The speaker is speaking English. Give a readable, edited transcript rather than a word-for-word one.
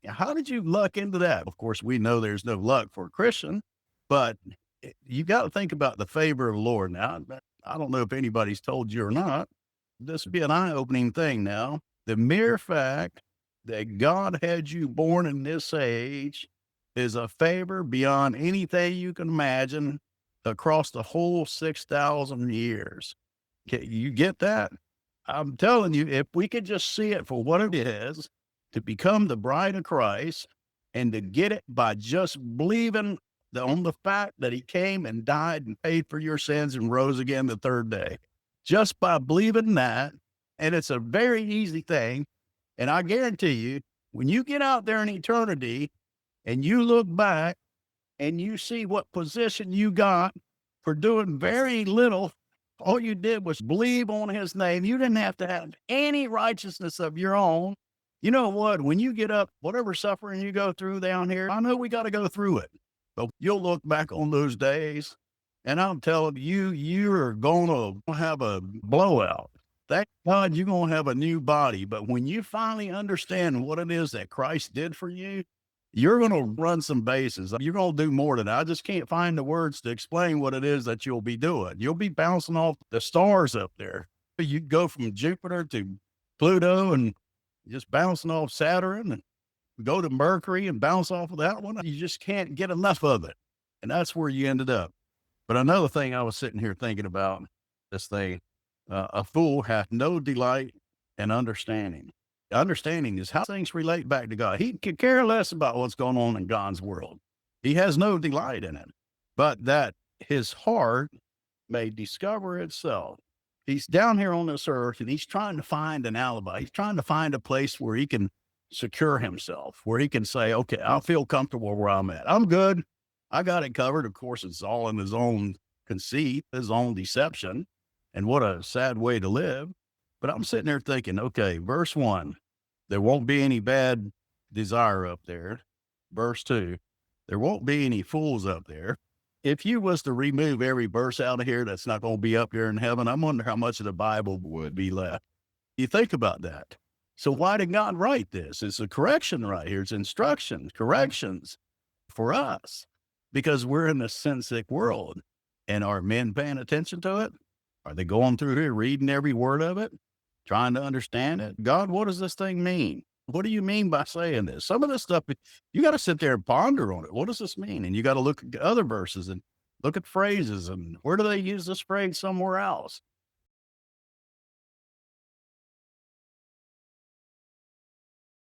How did you luck into that? Of course, we know there's no luck for a Christian, but you got to think about the favor of the Lord. Now, I don't know if anybody's told you or not. This would be an eye opening thing now. The mere fact that God had you born in this age is a favor beyond anything you can imagine across the whole 6,000 years. You get that? I'm telling you, if we could just see it for what it is, to become the bride of Christ and to get it by just believing on the fact that he came and died and paid for your sins and rose again the third day. Just by believing that, and it's a very easy thing. And I guarantee you, when you get out there in eternity and you look back and you see what position you got for doing very little, all you did was believe on his name. You didn't have to have any righteousness of your own. You know what? When you get up, whatever suffering you go through down here, I know we got to go through it, but you'll look back on those days and I'm telling you, you're going to have a blowout. Thank God you're going to have a new body. But when you finally understand what it is that Christ did for you, you're going to run some bases. You're going to do more than that. I just can't find the words to explain what it is that you'll be doing. You'll be bouncing off the stars up there. You go from Jupiter to Pluto and just bouncing off Saturn and go to Mercury and bounce off of that one. You just can't get enough of it. And that's where you ended up. But another thing I was sitting here thinking about this thing, a fool hath no delight in understanding. Understanding is how things relate back to God. He could care less about what's going on in God's world. He has no delight in it, but that his heart may discover itself. He's down here on this earth and he's trying to find an alibi. He's trying to find a place where he can secure himself, where he can say, okay, I feel comfortable where I'm at. I'm good. I got it covered. Of course, it's all in his own conceit, his own deception. And what a sad way to live. But I'm sitting there thinking, okay, verse 1, there won't be any bad desire up there. Verse 2, there won't be any fools up there. If you was to remove every verse out of here that's not going to be up there in heaven, I wonder how much of the Bible would be left. You think about that. So why did God write this? It's a correction right here. It's instructions, corrections for us because we're in a sin-sick world. And are men paying attention to it? Are they going through here, reading every word of it, trying to understand it? God, what does this thing mean? What do you mean by saying this? Some of this stuff, you got to sit there and ponder on it. What does this mean? And you got to look at other verses and look at phrases and where do they use this phrase somewhere else?